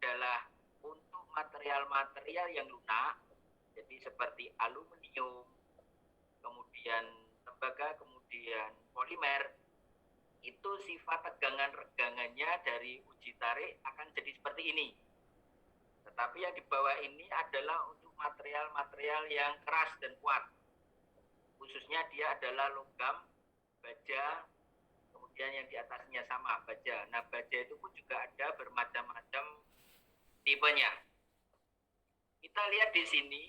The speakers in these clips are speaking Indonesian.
adalah untuk material-material yang lunak, jadi seperti aluminium, kemudian tembaga, kemudian polimer, itu sifat tegangan-regangannya dari uji tarik akan jadi seperti ini. Tetapi yang di bawah ini adalah untuk material-material yang keras dan kuat. Khususnya dia adalah logam, baja, kemudian yang di atasnya sama, baja. Nah, baja itu pun juga ada bermacam-macam tipenya. Kita lihat di sini,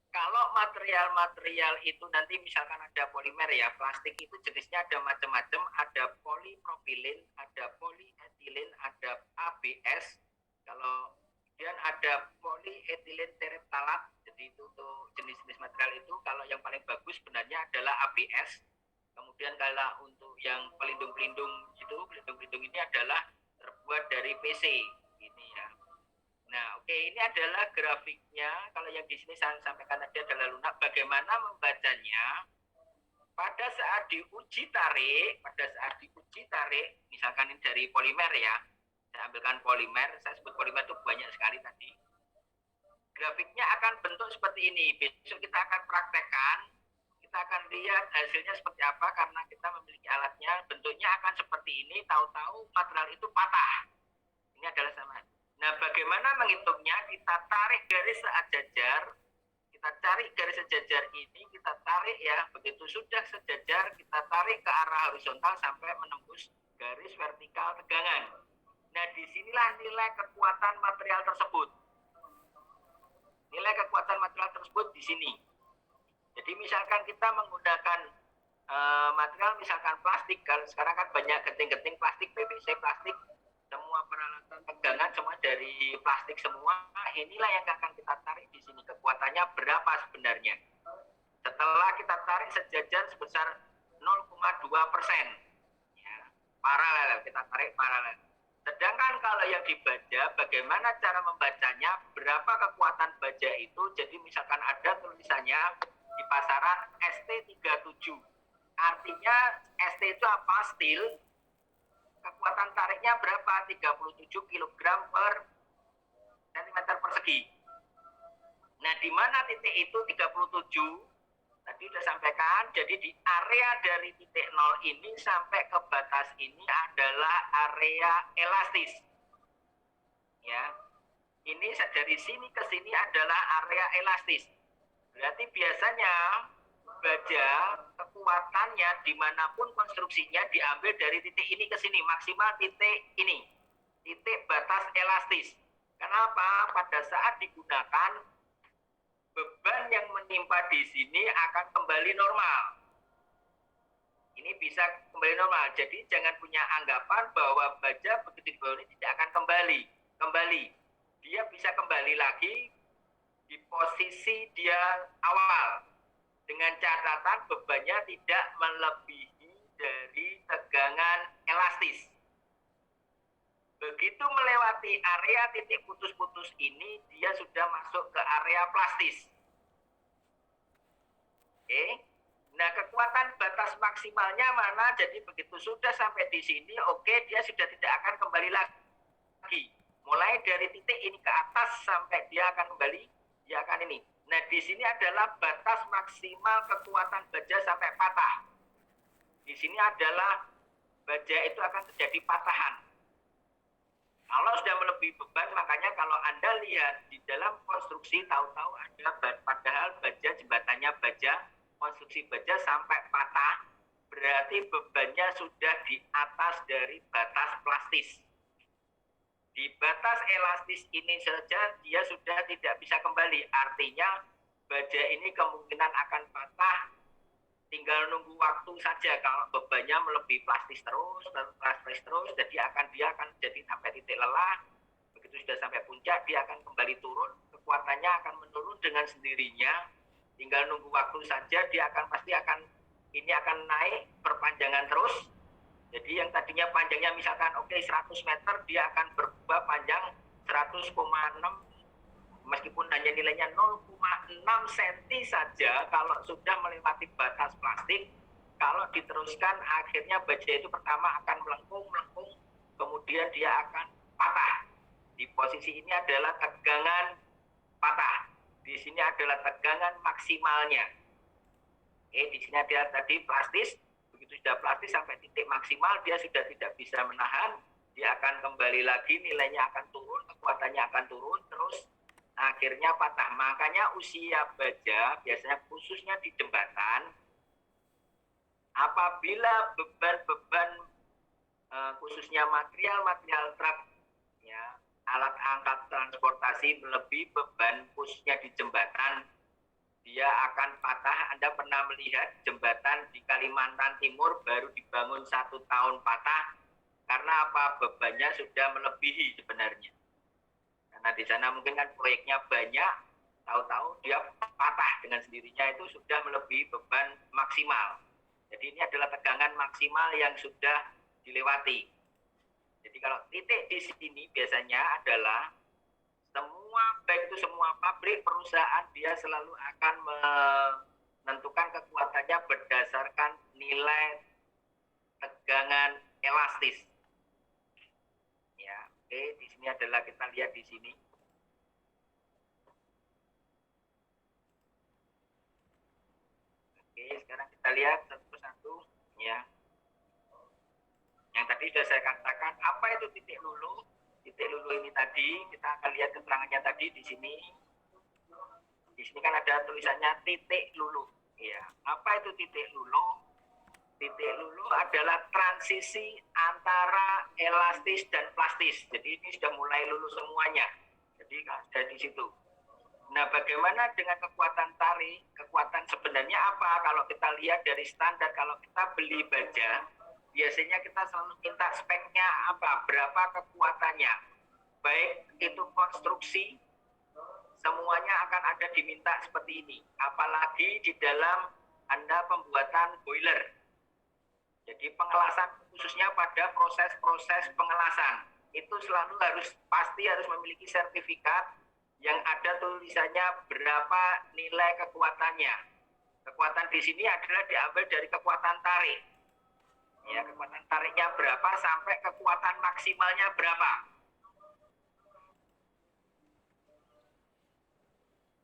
kalau material-material itu nanti misalkan ada polimer ya, plastik itu jenisnya ada macam-macam, ada polipropilin, ada polietilen, ada ABS, kalau kemudian ada polyethylene terephthalate, jadi itu untuk jenis-jenis material itu, kalau yang paling bagus sebenarnya adalah ABS. Kemudian kalau untuk yang pelindung-pelindung itu, pelindung-pelindung ini adalah terbuat dari PC, ini ya. Nah, oke, ini adalah grafiknya. Kalau yang di sini saya sampaikan tadi adalah lunak. Bagaimana membacanya? Pada saat diuji tarik, misalkan ini dari polimer ya. Saya ambilkan polimer, saya sebut polimer itu banyak sekali tadi. Grafiknya akan bentuk seperti ini. Besok kita akan praktekkan. Kita akan lihat hasilnya seperti apa karena kita memiliki alatnya. Bentuknya akan seperti ini. Tahu-tahu material itu patah. Ini adalah sama. Nah, bagaimana menghitungnya? Kita tarik garis sejajar. Kita tarik garis sejajar ini, kita tarik ya. Begitu sudah sejajar, kita tarik ke arah horizontal sampai menembus garis vertikal tegangan. Nah, disinilah nilai kekuatan material tersebut. Nilai kekuatan material tersebut di sini. Jadi misalkan kita menggunakan material misalkan plastik, kan sekarang kan banyak genting-genting plastik, PVC plastik, semua peralatan tegangan semua dari plastik semua. Inilah yang akan kita tarik di sini, kekuatannya berapa sebenarnya. Setelah kita tarik sejajar sebesar 0,2%, ya, paralel, kita tarik paralel. Sedangkan kalau yang dibaja, bagaimana cara membacanya, berapa kekuatan baja itu. Jadi misalkan ada tulisannya di pasaran ST37, artinya ST itu apa? Steel. Kekuatan tariknya berapa? 37 kg per cm persegi. Nah, di mana titik itu 37? Tadi sudah sampaikan, jadi di area dari titik 0 ini sampai ke batas ini adalah area elastis. Ya. Ini dari sini ke sini adalah area elastis. Berarti biasanya baja kekuatannya dimanapun konstruksinya diambil dari titik ini ke sini, maksimal titik ini, titik batas elastis. Kenapa? Pada saat digunakan, beban yang menimpa di sini akan kembali normal. Ini bisa kembali normal. Jadi jangan punya anggapan bahwa baja begitu di bawah ini tidak akan kembali. Dia bisa kembali lagi di posisi dia awal. Dengan catatan bebannya tidak melebihi dari tegangan elastis. Begitu melewati area titik putus-putus ini, dia sudah masuk ke area plastis. Oke. Nah, kekuatan batas maksimalnya mana? Jadi begitu sudah sampai di sini, oke, dia sudah tidak akan kembali lagi. Mulai dari titik ini ke atas sampai dia akan kembali, dia akan ini. Nah, di sini adalah batas maksimal kekuatan baja sampai patah. Di sini adalah baja itu akan terjadi patahan. Kalau sudah melebihi beban, makanya kalau Anda lihat di dalam konstruksi, tahu-tahu ada padahal baja, jembatannya baja, konstruksi baja sampai patah, berarti bebannya sudah di atas dari batas plastis. Di batas elastis ini saja dia sudah tidak bisa kembali. Artinya baja ini kemungkinan akan patah. Tinggal nunggu waktu saja. Kalau bebannya melebihi plastis terus, jadi dia akan jadi sampai titik lelah. Begitu sudah sampai puncak, dia akan kembali turun. Kekuatannya akan menurun dengan sendirinya. Tinggal nunggu waktu saja. Dia akan ini akan naik perpanjangan terus. Jadi yang tadinya panjangnya misalkan 100 meter, dia akan berubah panjang 100,6, meskipun hanya nilainya 0,6 cm saja. Kalau sudah melewati batas plastik, kalau diteruskan akhirnya baja itu pertama akan melengkung, kemudian dia akan patah. Di posisi ini adalah tegangan patah. Di sini adalah tegangan maksimalnya. Di sini adalah tadi plastis. Begitu sudah plastis sampai titik maksimal, dia sudah tidak bisa menahan. Dia akan kembali lagi, nilainya akan turun, kekuatannya akan turun, terus akhirnya patah. Makanya usia baja, biasanya khususnya di jembatan, apabila beban-beban khususnya material truk, ya, alat angkat transportasi melebihi beban khususnya di jembatan, dia akan patah. Anda pernah melihat jembatan di Kalimantan Timur baru dibangun 1 tahun patah, karena apa? Bebannya sudah melebihi sebenarnya. Karena di sana mungkin kan proyeknya banyak, tahu-tahu dia patah dengan sendirinya, itu sudah melebihi beban maksimal. Jadi ini adalah tegangan maksimal yang sudah dilewati. Jadi kalau titik di sini biasanya adalah semua, baik itu semua pabrik, perusahaan, dia selalu akan menentukan kekuatannya berdasarkan nilai tegangan elastis. Ya, oke, di sini adalah kita lihat di sini. Oke, sekarang kita lihat satu persatu, ya. Yang tadi sudah saya katakan, apa itu titik luluh? Titik luluh ini tadi, kita akan lihat keterangannya tadi di sini. Di sini kan ada tulisannya titik luluh. Ya, apa itu titik luluh? Titik luluh adalah transisi antara elastis dan plastis. Jadi ini sudah mulai luluh semuanya. Jadi sudah di situ. Nah, bagaimana dengan kekuatan tarik? Kekuatan sebenarnya apa? Kalau kita lihat dari standar, kalau kita beli baja, biasanya kita selalu minta speknya apa? Berapa kekuatannya? Baik itu konstruksi, semuanya akan ada diminta seperti ini. Apalagi di dalam Anda pembuatan boiler. Jadi pengelasan, khususnya pada proses-proses pengelasan, itu selalu pasti harus memiliki sertifikat yang ada tulisannya berapa nilai kekuatannya. Kekuatan di sini adalah diambil dari kekuatan tarik. Ya, kekuatan tariknya berapa sampai kekuatan maksimalnya berapa.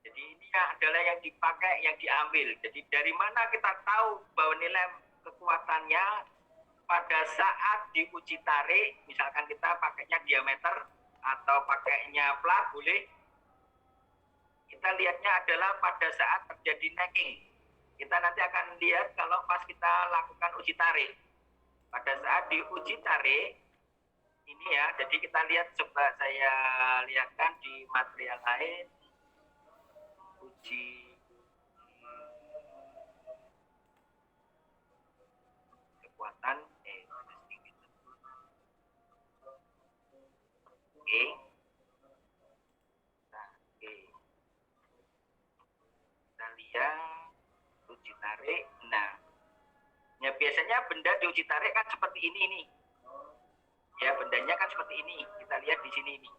Jadi ini adalah yang dipakai, yang diambil. Jadi dari mana kita tahu bahwa nilai kekuatannya pada saat diuji tarik, misalkan kita pakainya diameter atau pakainya plat, boleh. Kita lihatnya adalah pada saat terjadi necking. Kita nanti akan lihat kalau pas kita lakukan uji tarik. Pada saat diuji tarik, ini ya, jadi kita lihat, coba saya lihatkan di material lain, uji kekuatan, oke. Nah, oke. Kita lihat uji tarik. Nah, ya biasanya benda diuji tarik kan seperti ini nih. Ya, bendanya kan seperti ini. Kita lihat di sini ini.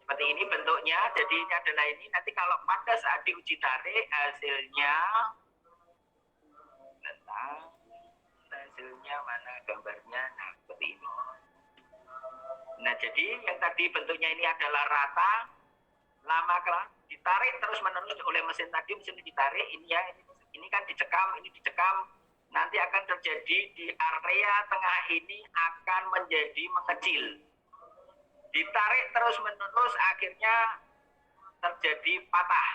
Seperti ini bentuknya. Jadi ini adalah ini. Nanti kalau pada saat diuji tarik hasilnya, hasilnya mana gambarnya? Nah, seperti ini. Nah, jadi yang tadi bentuknya ini adalah rata, lama ditarik terus menerus oleh mesin tadi, mesin ditarik ini ya, ini kan dicekam, ini dicekam, nanti akan terjadi di area tengah ini akan menjadi mengecil. Ditarik terus menerus akhirnya terjadi patah.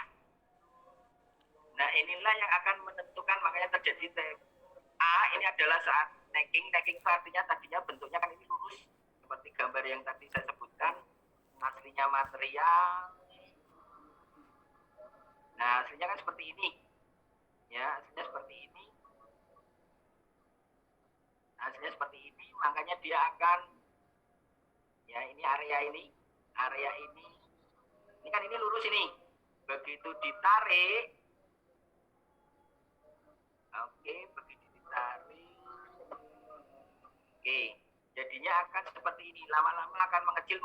Nah, inilah yang akan menentukan, makanya terjadi ini adalah saat necking. Necking itu artinya tadinya bentuknya kan ini lurus seperti gambar yang tadi saya sebutkan, aslinya material. Nah, aslinya kan seperti ini. Ya, aslinya seperti ini. Aslinya seperti ini, makanya dia akan, ya, ini area ini. Ini kan ini lurus ini. Begitu ditarik, oke, begitu ditarik, oke, jadinya akan seperti ini. Lama-lama akan mengecil,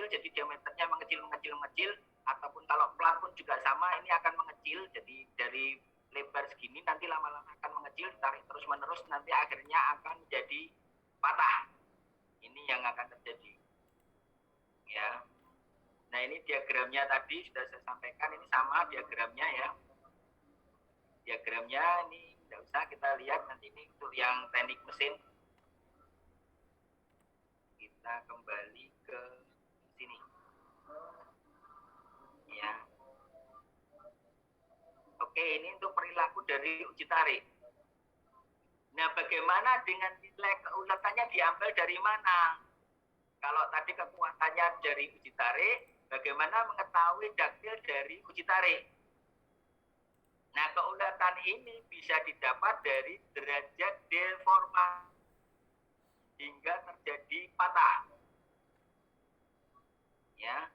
jadi diameternya mengecil, ataupun kalau plat pun juga sama, ini akan mengecil. Jadi dari lebar segini nanti lama-lama akan mengecil, ditarik terus menerus, nanti akhirnya akan jadi patah. Ini yang akan terjadi. Ya, ini diagramnya tadi sudah saya sampaikan, ini sama diagramnya ya. Diagramnya ini tidak usah kita lihat, nanti ini untuk yang teknik mesin. Kita kembali ke sini. Ya. Oke, ini untuk perilaku dari uji tarik. Nah, bagaimana dengan nilai keuletannya diambil dari mana? Kalau tadi kekuatannya dari uji tarik, bagaimana mengetahui daktil dari uji tarik? Nah, keulatan ini bisa didapat dari derajat deformasi hingga terjadi patah. Ya.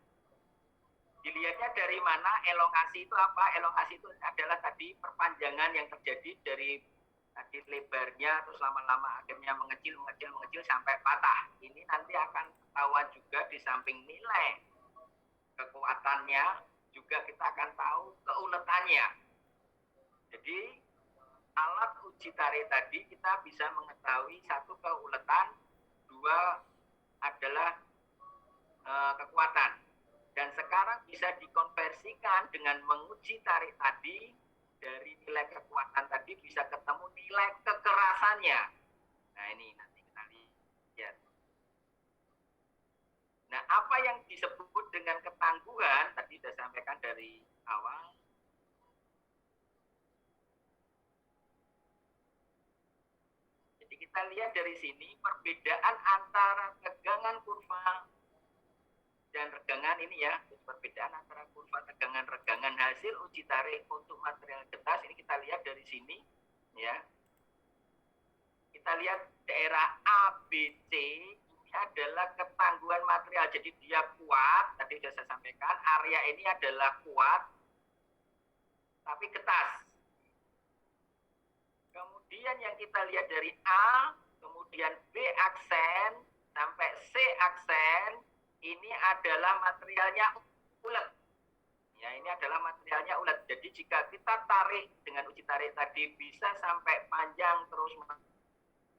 Dilihatnya dari mana? Elongasi itu apa? Elongasi itu adalah tadi perpanjangan yang terjadi dari tadi lebarnya, terus lama-lama akhirnya mengecil sampai patah. Ini nanti akan ketahuan juga di samping nilai kekuatannya, juga kita akan tahu keuletannya. Jadi alat uji tarik tadi kita bisa mengetahui satu keuletan, dua adalah kekuatan. Dan sekarang bisa dikonversikan dengan menguji tarik tadi, dari nilai kekuatan tadi bisa ketemu nilai kekerasannya. Nah, ini nanti kita lihat. Nah, apa yang disebut dengan ketangguhan tadi sudah sampaikan dari awal. Jadi kita lihat dari sini perbedaan antara tegangan kurva dan regangan ini ya, perbedaan antara kurva tegangan regangan hasil uji tarik untuk material getas ini kita lihat dari sini ya. Kita lihat daerah ABC ini adalah ketangguhan material, jadi dia kuat, tadi sudah saya sampaikan, area ini adalah kuat tapi getas. Kemudian yang kita lihat dari A, kemudian B aksen sampai C aksen, ini adalah materialnya ulet. Ya, ini adalah materialnya ulet. Jadi jika kita tarik dengan uji tarik tadi bisa sampai panjang terus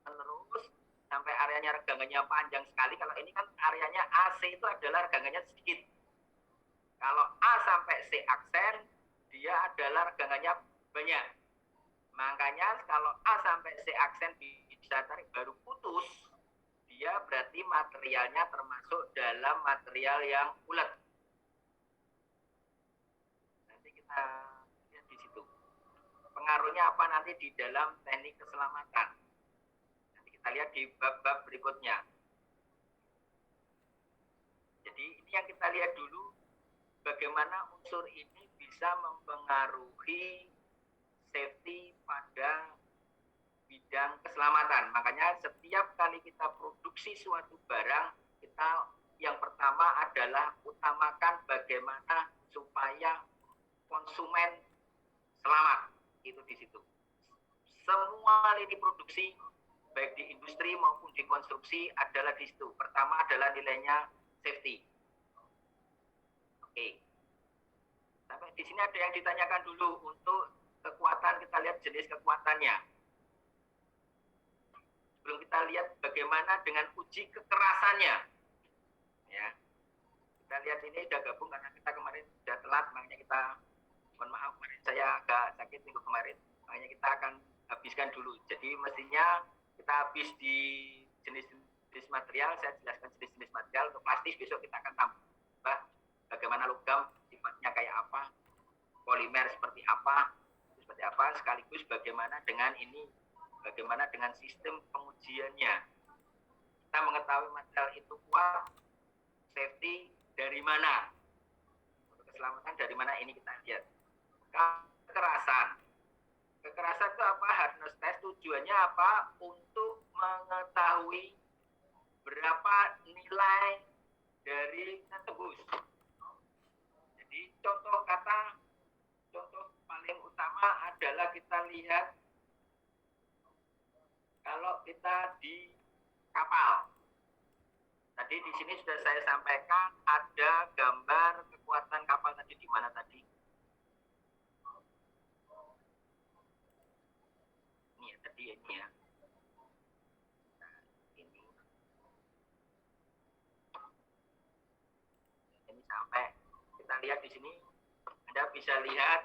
menerus sampai areanya regangannya panjang sekali. Kalau ini kan areanya AC itu adalah regangannya sedikit. Kalau A sampai C aksen, dia adalah regangannya banyak. Makanya kalau A sampai C aksen bisa tarik baru putus, dia berarti materialnya termasuk dalam material yang ulet. Nanti kita lihat di situ. Pengaruhnya apa nanti di dalam teknik keselamatan. Nanti kita lihat di bab-bab berikutnya. Jadi ini yang kita lihat dulu, bagaimana unsur ini bisa mempengaruhi safety pada bidang keselamatan. Makanya setiap kali kita produksi suatu barang, kita yang pertama adalah utamakan bagaimana supaya konsumen selamat. Itu di situ. Semua lini produksi, baik di industri maupun di konstruksi adalah di situ. Pertama adalah nilainya safety. Oke. Sampai di sini ada yang ditanyakan dulu untuk kekuatan, kita lihat jenis kekuatannya. Sebelum kita lihat bagaimana dengan uji kekerasannya. Ya. Kita lihat ini sudah gabung karena kita kemarin sudah telat, makanya kita mohon maaf kemarin saya agak sakit minggu kemarin. Makanya kita akan habiskan dulu. Jadi mestinya kita habis di jenis-jenis material, saya jelaskan jenis-jenis material. Untuk plastis besok kita akan tambah bagaimana logam sifatnya kayak apa, polimer seperti apa, sekaligus bagaimana dengan ini, bagaimana dengan sistem pengujiannya. Kita mengetahui material itu kuat, safety dari mana, untuk keselamatan dari mana, ini kita lihat. Kekerasan itu apa? Hardness test tujuannya apa? Untuk mengetahui berapa nilai dari tembus. Jadi contoh paling utama adalah kita lihat kalau kita di kapal. Tadi di sini sudah saya sampaikan ada gambar kekuatan kapal tadi di mana tadi? Ini ya tadi ini ya. Nah, ini sampai kita lihat di sini, Anda bisa lihat.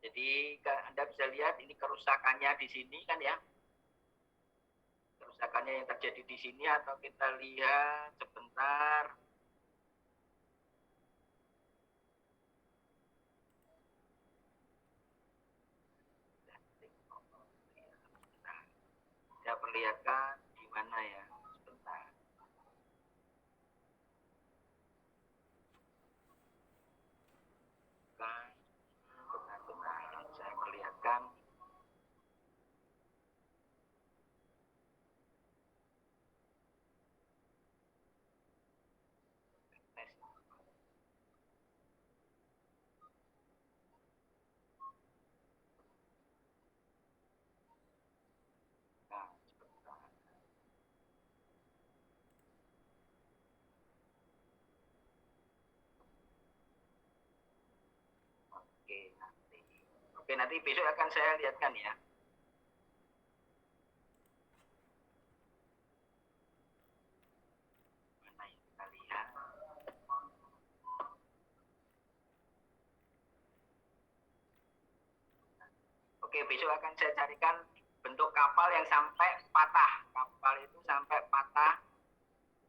Jadi Anda bisa lihat ini kerusakannya di sini kan ya. Kerusakannya yang terjadi di sini, atau kita lihat sebentar. Saya perlihatkan di mana ya, sebentar. Benar-benar saya perlihatkan. Nah, sebentar. Oke, nanti besok akan saya lihatkan ya. Mana yang kita lihat? Oke, besok akan saya carikan bentuk kapal yang sampai patah. Kapal itu sampai patah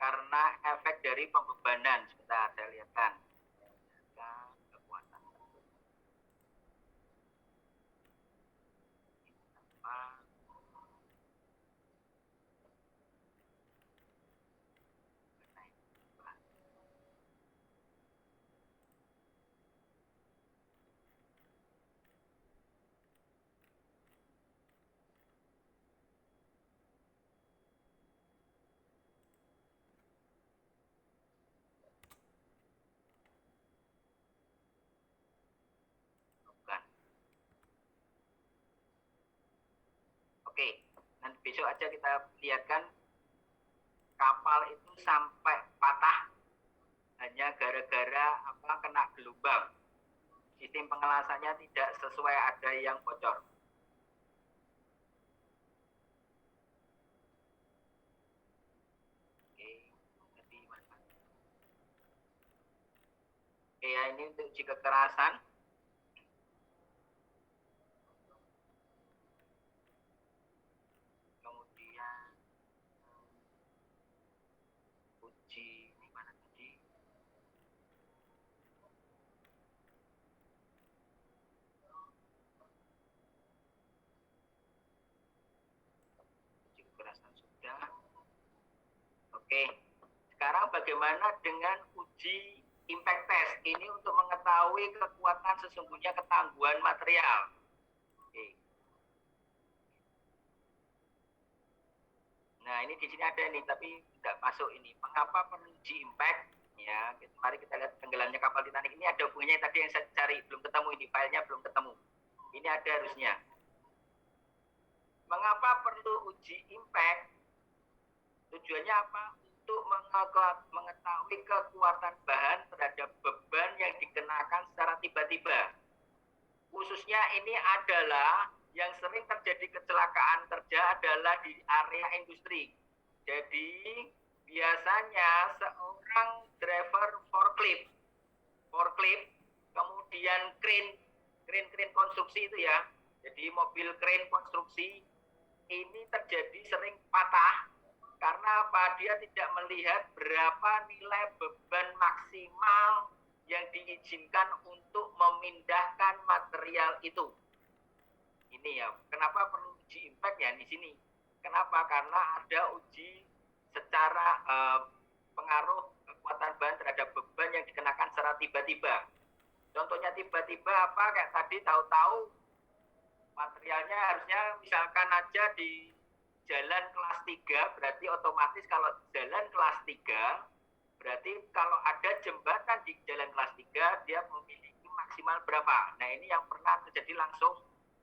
karena efek dari pembebanan. Sebentar, saya lihatkan. Kekuatan. Bukan. Oke, nanti besok aja kita lihatkan kapal itu sampai patah hanya gara-gara apa, kena gelombang. Sistem pengelasannya tidak sesuai, ada yang bocor. Oke, jadi mana? Oke, ya, ini untuk uji kekerasan. Kemudian uji ini mana tadi? Uji kekerasan sudah. Oke, sekarang bagaimana dengan uji impact test? Ini untuk mengetahui kekuatan sesungguhnya ketangguhan material. Oke. Nah, ini di sini ada nih, tapi tidak masuk ini. Mengapa perlu uji impact? Ya, mari kita lihat tenggelamnya kapal Titanic. Ini ada hubungannya tadi yang saya cari, belum ketemu ini, filenya belum ketemu. Ini ada harusnya. Mengapa perlu uji impact? Tujuannya apa? Untuk mengetahui kekuatan bahan terhadap beban yang dikenakan secara tiba-tiba. Khususnya ini adalah yang sering terjadi kecelakaan kerja adalah di area industri. Jadi biasanya seorang driver forklift, kemudian crane konstruksi itu ya. Jadi mobil crane konstruksi ini terjadi sering patah karena apa? Dia tidak melihat berapa nilai beban maksimal yang diizinkan untuk memindahkan material itu. Ini ya, kenapa perlu uji impact ya di sini? Kenapa? Karena ada uji secara pengaruh kekuatan bahan terhadap beban yang dikenakan secara tiba-tiba. Contohnya tiba-tiba apa? Kayak tadi tahu-tahu materialnya harusnya misalkan aja di jalan kelas 3, berarti otomatis kalau jalan kelas 3, berarti kalau ada jembatan di jalan kelas 3, dia memiliki maksimal berapa. Nah, ini yang pernah terjadi langsung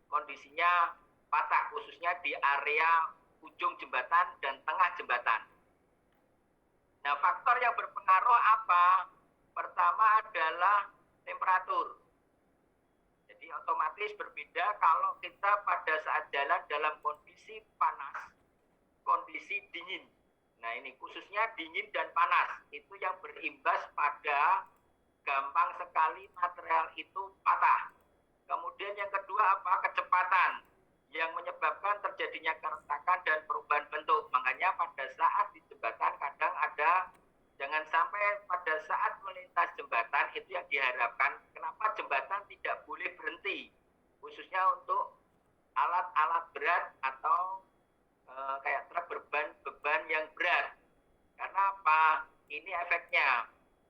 kondisinya patah, khususnya di area ujung jembatan dan tengah jembatan. Nah, faktor yang berpengaruh apa? Pertama adalah temperatur. Jadi otomatis berbeda kalau kita pada saat jalan dalam kondisi panas, kondisi dingin. Nah, ini khususnya dingin dan panas, itu yang berimbas pada gampang sekali material itu patah. Kemudian yang kedua apa? Kecepatan yang menyebabkan terjadinya keretakan dan perubahan bentuk. Makanya pada saat di jembatan kadang ada, jangan sampai pada saat melintas jembatan itu yang diharapkan, kenapa jembatan tidak boleh berhenti, khususnya untuk alat-alat berat atau kayak truk beban yang berat. Karena apa? Ini efeknya.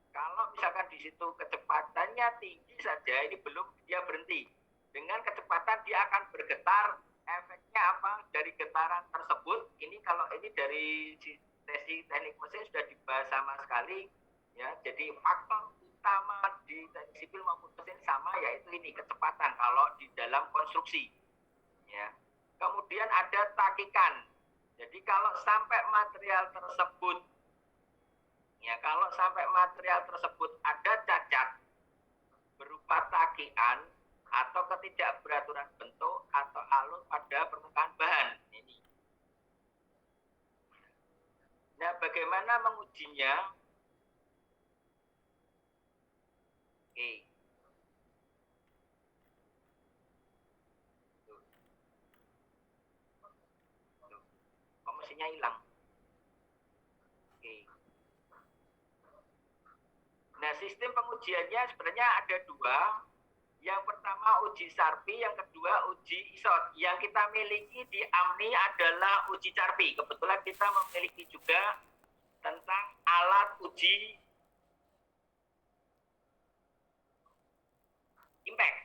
Kalau misalkan di situ kecepatannya tinggi saja, ini belum dia berhenti. Dengan kecepatan dia akan bergetar. Efeknya apa? Dari getaran tersebut, ini kalau ini dari sesi teknik mesin sudah dibahas sama sekali, ya. Jadi faktor utama di teknik sipil maupun mesin sama, yaitu ini kecepatan kalau di dalam konstruksi, ya. Kemudian ada takikan. Jadi kalau sampai material tersebut, ya, kalau sampai material tersebut ada cacat berupa takikan atau ketidakberaturan bentuk atau alur pada permukaan bahan ini. Nah, bagaimana mengujinya? Oke. Kok mesinnya hilang? Oke. Nah, sistem pengujiannya sebenarnya ada dua. Yang pertama uji SARPI, yang kedua uji ISOT. Yang kita miliki di AMNI adalah uji SARPI. Kebetulan kita memiliki juga tentang alat uji impact.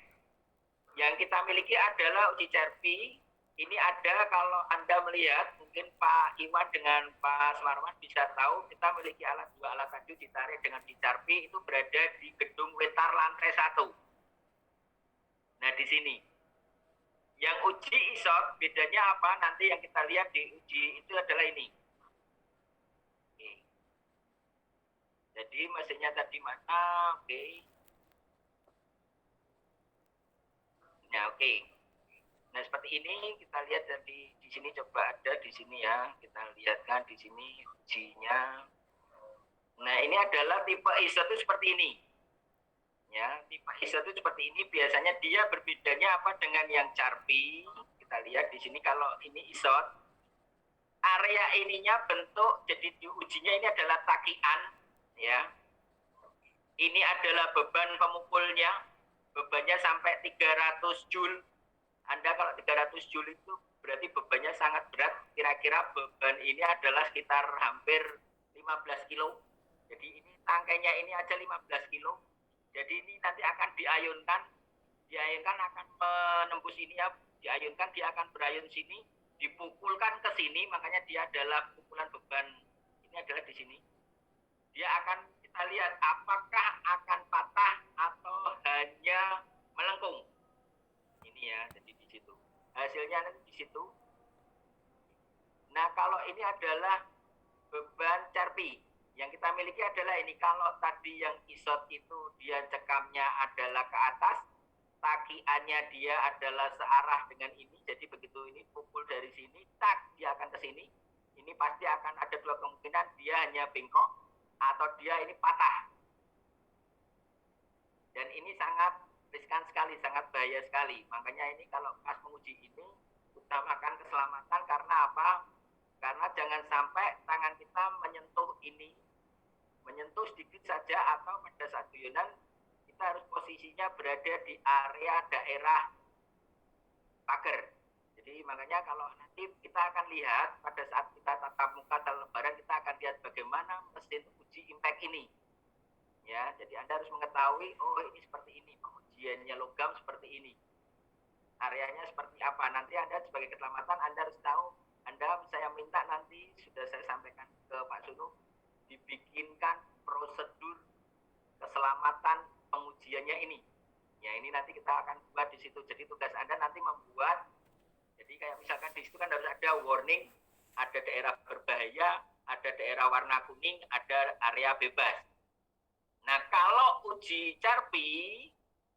Yang kita miliki adalah uji SARPI. Ini ada, kalau Anda melihat, mungkin Pak Iwan dengan Pak Sumarwan bisa tahu, kita memiliki dua alat tadi ditarik dengan di SARPI, itu berada di gedung Wetar lantai 1. Nah, di sini. Yang uji ISOT, bedanya apa? Nanti yang kita lihat di uji itu adalah ini. Oke. Jadi mesinnya tadi mana? Oke. Nah, oke. Nah, seperti ini kita lihat di sini, coba ada di sini ya. Kita lihat kan di sini ujinya. Nah, ini adalah tipe ISOT itu seperti ini. Ya, tipe ISOT itu seperti ini. Biasanya dia berbedanya apa dengan yang SARPI? Kita lihat di sini, kalau ini ISOT, area ininya bentuk, jadi diujinya ini adalah takian, ya. Ini adalah beban pemukulnya, bebannya sampai 300 Joule. Anda kalau 300 Joule itu berarti bebannya sangat berat. Kira-kira beban ini adalah sekitar hampir 15 kilo. Jadi ini tangkainya ini aja 15 kilo. Jadi ini nanti akan diayunkan akan menembus ini ya, diayunkan, dia akan berayun sini, dipukulkan ke sini, makanya dia adalah pukulan beban. Ini adalah di sini. Dia akan, kita lihat apakah akan patah atau hanya melengkung. Ini ya, jadi di situ. Hasilnya nanti di situ. Nah, kalau ini adalah beban SARPI. Yang kita miliki adalah ini. Kalau tadi yang ISOT itu dia cekamnya adalah ke atas, takiannya dia adalah searah dengan ini. Jadi begitu ini pukul dari sini, tak, dia akan ke sini. Ini pasti akan ada dua kemungkinan, dia hanya bengkok atau dia ini patah. Dan ini sangat riskan sekali, sangat bahaya sekali. Makanya ini kalau pas menguji ini, utamakan keselamatan. Karena apa? Karena jangan sampai tangan kita menyentuh ini, menyentuh sedikit saja, atau pada saat guyonan kita harus posisinya berada di area daerah pagar. Jadi makanya kalau nanti kita akan lihat pada saat kita tatap muka lebaran, kita akan lihat bagaimana mesin uji impact ini. Ya, jadi Anda harus mengetahui, oh ini seperti ini, pengujiannya logam seperti ini, areanya seperti apa. Nanti Anda sebagai keselamatan Anda harus tahu. Saya minta nanti, sudah saya sampaikan ke Pak Sunu, dibikinkan prosedur keselamatan pengujiannya ini. Ya, ini nanti kita akan buat di situ. Jadi tugas Anda nanti membuat, jadi kayak misalkan di situ kan harus ada warning, ada daerah berbahaya, ada daerah warna kuning, ada area bebas. Nah, kalau uji SARPI,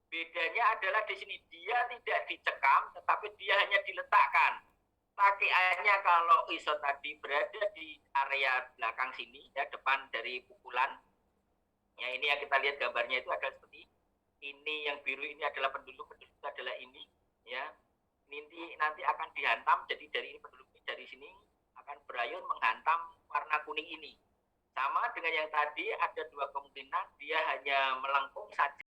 bedanya adalah di sini dia tidak dicekam, tetapi dia hanya diletakkan. Takiannya kalau ISOT tadi berada di area belakang sini, ya, depan dari pukulan. Ya, ini yang kita lihat gambarnya itu adalah seperti ini, yang biru ini adalah penduduk adalah ini, ya. Nanti akan dihantam, jadi dari ini penduduk dari sini akan berayun menghantam warna kuning ini. Sama dengan yang tadi, ada dua kemungkinan, dia hanya melengkung saja